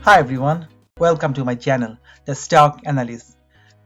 Hi everyone, welcome to my channel, the Stock Analyst.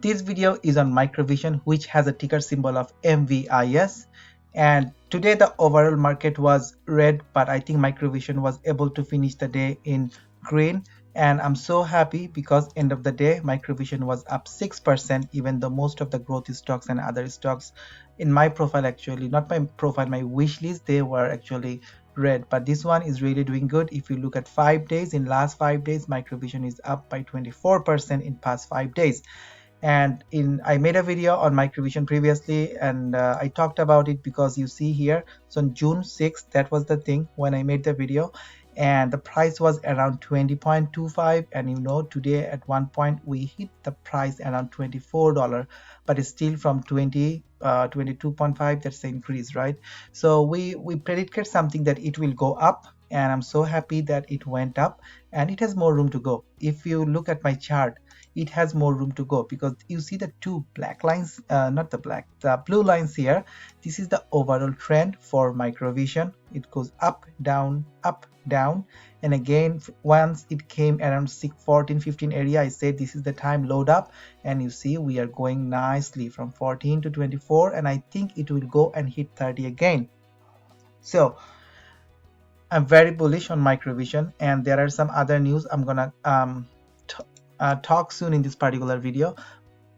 This video is on Microvision, which has a ticker symbol of MVIS, and today the overall market was red, but I think Microvision was able to finish the day in green, and I'm so happy because end of the day Microvision was up 6%, even though most of the growth stocks and other stocks in my profile, actually not my profile, my wish list, they were actually red, but this one is really doing good. If you look at 5 days, in last 5 days Microvision is up by 24% in past 5 days. And I made a video on Microvision previously, and I talked about it because you see here, so on June 6th, that was the thing when I made the video, and the price was around 20.25, and today at one point we hit the price around $24, but it's still from 22.5, that's the increase, right? So we predicted something that it will go up, and I'm so happy that it went up, and it has more room to go. If you look at my chart, it has more room to go because you see the two black lines, the blue lines here. This is the overall trend for Microvision. It goes up, down, and again once it came around 14-15 area, I said this is the time, load up, and you see we are going nicely from 14 to 24, and I think it will go and hit 30 again. So I'm very bullish on Microvision, and there are some other news I'm gonna talk soon in this particular video.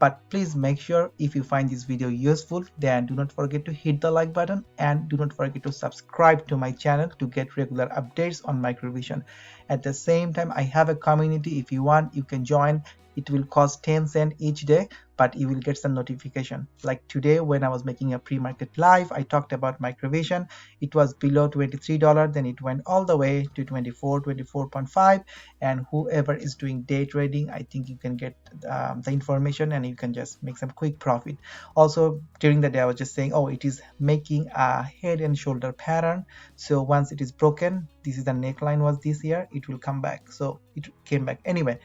But please make sure, if you find this video useful, then do not forget to hit the like button and do not forget to subscribe to my channel to get regular updates on Microvision. At the same time, I have a community. If you want, you can join. It will cost 10 cents each day, but you will get some notification. Like today when I was making a pre-market live, I talked about Microvision. It was below $23, then it went all the way to 24.5, and whoever is doing day trading, I think you can get the information and you can just make some quick profit. Also during the day I was just saying, oh, it is making a head and shoulder pattern, so once it is broken, this is the neckline was this year, it will come back. So it came back anyway.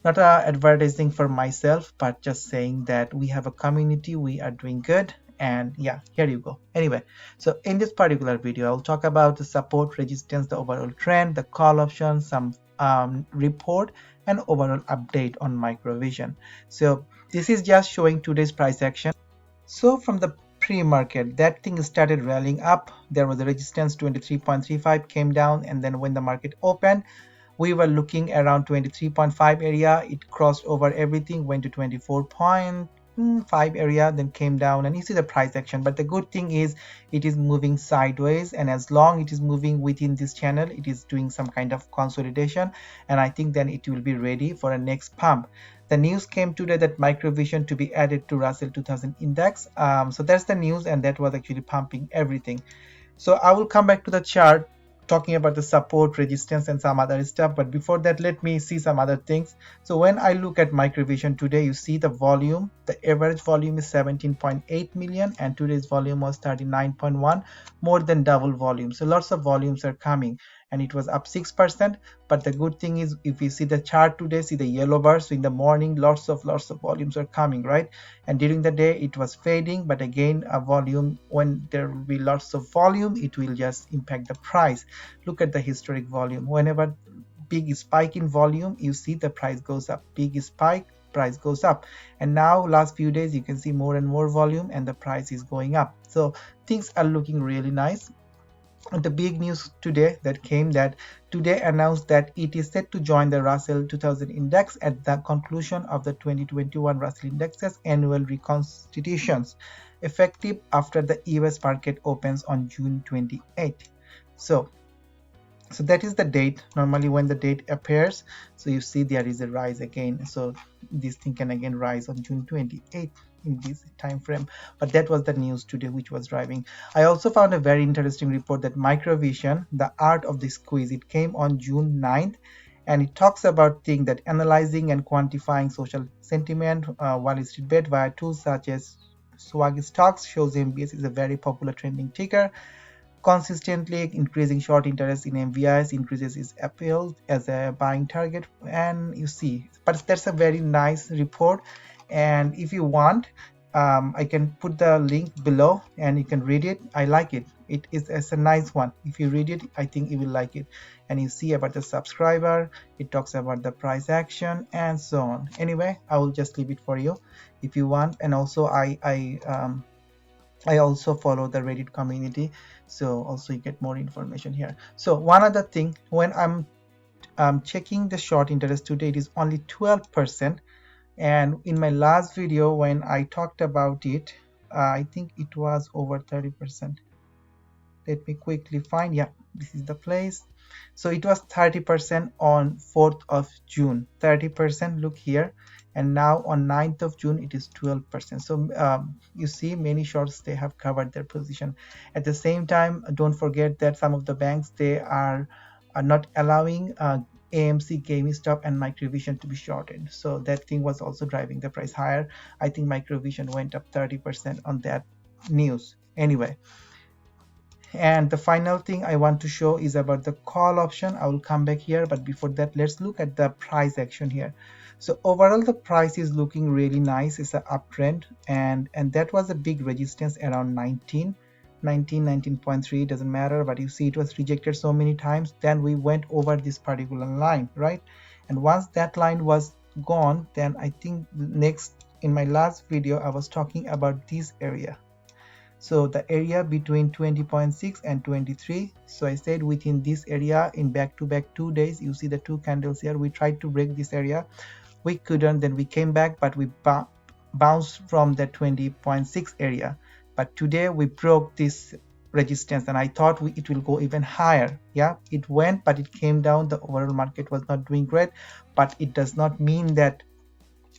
Not advertising for myself, but just saying that we have a community, we are doing good, and yeah, here you go. Anyway, so in this particular video I'll talk about the support, resistance, the overall trend, the call option, some report, and overall update on Microvision. So this is just showing today's price action. So from the pre-market, that thing started rallying up. There was a resistance 23.35, came down, and then when the market opened, we were looking around 23.5 area. It crossed over everything, went to 24.5 area, then came down, and you see the price action. But the good thing is it is moving sideways, and as long it is moving within this channel, it is doing some kind of consolidation, and I think then it will be ready for a next pump. The news came today that Microvision to be added to Russell 2000 index. So that's the news, and that was actually pumping everything. So I will come back to the chart talking about the support, resistance, and some other stuff, but before that let me see some other things. So when I look at Microvision today, you see the volume, the average volume is 17.8 million, and today's volume was 39.1, more than double volume. So lots of volumes are coming, and it was up 6%. But the good thing is, if you see the chart today, see the yellow bars, so in the morning lots of volumes are coming, right? And during the day it was fading, but again a volume, when there will be lots of volume, it will just impact the price. Look at the historic volume. Whenever big spike in volume, you see the price goes up. Big spike, price goes up. And now last few days you can see more and more volume, and the price is going up. So things are looking really nice. And the big news today that came, that today announced that it is set to join the Russell 2000 index at the conclusion of the 2021 Russell Index's annual reconstitutions, effective after the US market opens on June 28. So that is the date. Normally when the date appears, so you see there is a rise again, so this thing can again rise on June 28 in this time frame. But that was the news today which was driving. I also found a very interesting report that Microvision, the art of the squeeze, it came on June 9th, and it talks about things that analyzing and quantifying social sentiment Wall Street bet via tools such as swag stocks, shows MVIS is a very popular trending ticker. Consistently increasing short interest in MVIS increases its appeal as a buying target, and you see, but that's a very nice report. And if you want, I can put the link below and you can read it. I like it. It's a nice one. If you read it, I think you will like it. And you see about the subscriber, it talks about the price action and so on. Anyway, I will just leave it for you if you want. And also I also follow the Reddit community, so also you get more information here. So one other thing, when I'm checking the short interest today, it is only 12%, and in my last video when I talked about it, I think it was over 30%. Let me quickly find. Yeah, this is the place. So it was 30% on 4th of June, 30%, look here, and now on 9th of June it is 12%. So you see many shorts, they have covered their position. At the same time, don't forget that some of the banks, they are not allowing AMC, GameStop and Microvision to be shorted, so that thing was also driving the price higher. I think Microvision went up 30% on that news. Anyway, and the final thing I want to show is about the call option. I will come back here, but before that, let's look at the price action here. So overall the price is looking really nice. It's an uptrend, and that was a big resistance around 19.3, doesn't matter, but you see it was rejected so many times. Then we went over this particular line, right? And once that line was gone, then I think next, in my last video I was talking about this area. So the area between 20.6 and 23. So I said within this area, in back-to-back 2 days, you see the two candles here, we tried to break this area, we couldn't. Then we came back, but we bounced from the 20.6 area. But today we broke this resistance, and I thought it will go even higher. Yeah, it went, but it came down. The overall market was not doing great, but it does not mean that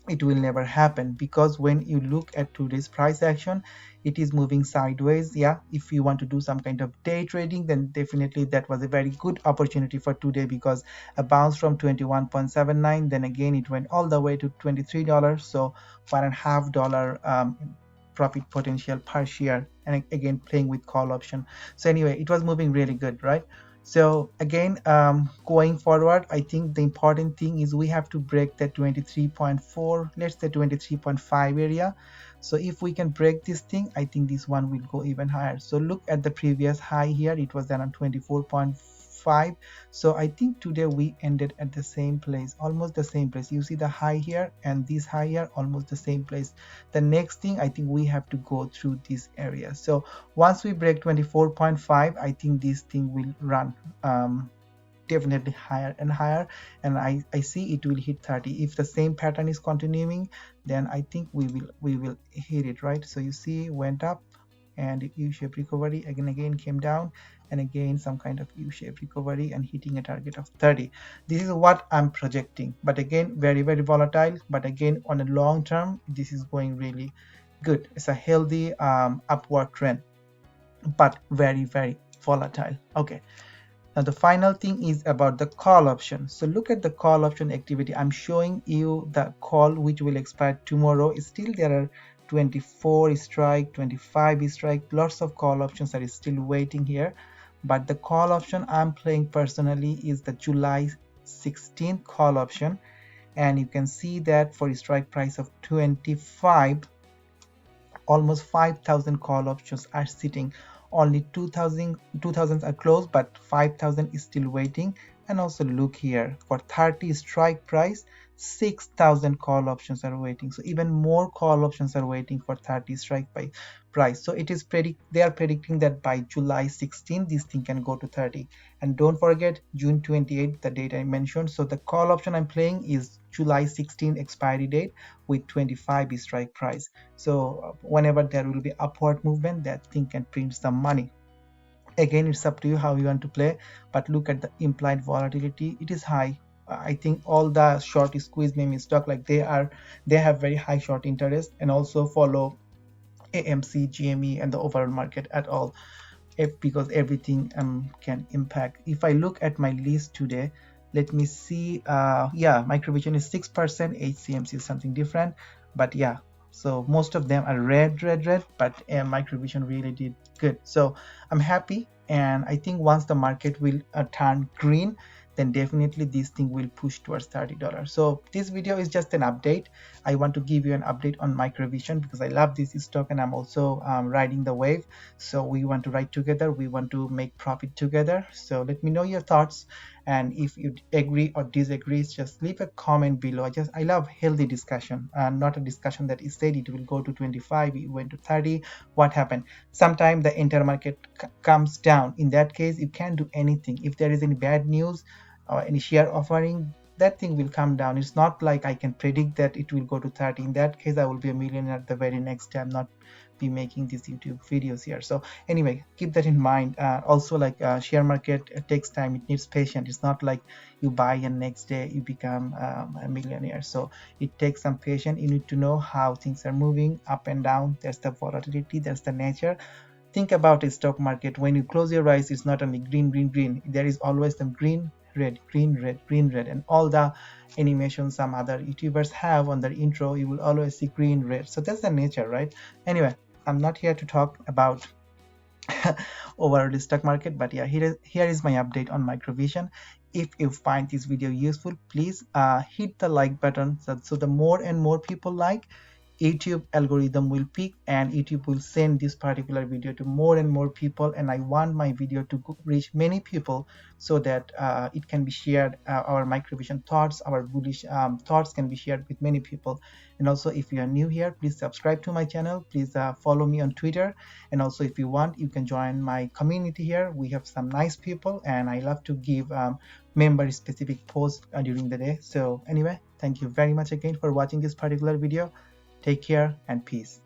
it will never happen, because when you look at today's price action, it is moving sideways. Yeah, if you want to do some kind of day trading, then definitely that was a very good opportunity for today, because a bounce from 21.79, then again it went all the way to $23, so $1.5 profit potential per share, and again playing with call option. So anyway, it was moving really good, right? So again, going forward, I think the important thing is we have to break that 23.4, let's say 23.5 area. So if we can break this thing, I think this one will go even higher. So look at the previous high here, it was around 24.5. So I think today we ended at the same place, almost the same place. You see the high here and this high here, almost the same place. The next thing, I think we have to go through this area. So once we break 24.5, I think this thing will run definitely higher and higher, and I see it will hit 30. If the same pattern is continuing, then I think we will hit it, right? So you see, went up and U-shaped recovery, again came down, and again some kind of U-shaped recovery and hitting a target of 30. This is what I'm projecting, but again very volatile, but again on a long term this is going really good. It's a healthy upward trend, but very volatile. Okay, now the final thing is about the call option. So look at the call option activity. I'm showing you the call which will expire tomorrow. Still there are 24 strike, 25 strike, lots of call options are still waiting here. But the call option I'm playing personally is the July 16th call option, and you can see that for a strike price of 25, almost 5,000 call options are sitting. Only 2000 are closed, but 5,000 is still waiting. And also look here, for 30 strike price, 6,000 call options are waiting. So even more call options are waiting for 30 strike price. So it is they are predicting that by July 16 this thing can go to 30. And don't forget June 28, the date I mentioned. So the call option I'm playing is July 16 expiry date with 25 strike price. So whenever there will be upward movement, that thing can print some money. Again, it's up to you how you want to play, but look at the implied volatility, it is high. I think all the short squeeze meme stock, like they have very high short interest, and also follow AMC, GME and the overall market at all, because everything can impact. If I look at my list today, let me see. Yeah, Microvision is 6%, HCMC is something different, but yeah, so most of them are red, but Microvision really did good. So I'm happy, and I think once the market will turn green, then definitely this thing will push towards $30. So this video is just an update. I want to give you an update on Microvision because I love this stock and I'm also riding the wave. So we want to ride together, we want to make profit together. So let me know your thoughts, and if you agree or disagree, just leave a comment below. I love healthy discussion, and not a discussion that is said it will go to 25, it went to 30, what happened. Sometimes the entire market comes down. In that case, you can't do anything. If there is any bad news or any share offering, that thing will come down. It's not like I can predict that it will go to 30. In that case, I will be a millionaire the very next time, not be making these YouTube videos here. So anyway, keep that in mind. Also, like share market, it takes time, it needs patience. It's not like you buy and next day you become a millionaire. So it takes some patience. You need to know how things are moving up and down. There's the volatility, there's the nature. Think about a stock market. When you close your eyes, it's not only green, green, green. There is always some green, red, green, red, green, red, and all the animations some other YouTubers have on their intro, you will always see green, red. So that's the nature, right? Anyway, I'm not here to talk about overall the stock market, but yeah, here is my update on Microvision. If you find this video useful, please hit the like button, so the more and more people like, YouTube algorithm will pick and YouTube will send this particular video to more and more people, and I want my video to reach many people so that it can be shared. Our Microvision thoughts, our bullish thoughts can be shared with many people. And also, if you are new here, please subscribe to my channel. Please follow me on Twitter, and also if you want, you can join my community here. We have some nice people and I love to give member specific posts during the day. So anyway, thank you very much again for watching this particular video. Take care and peace.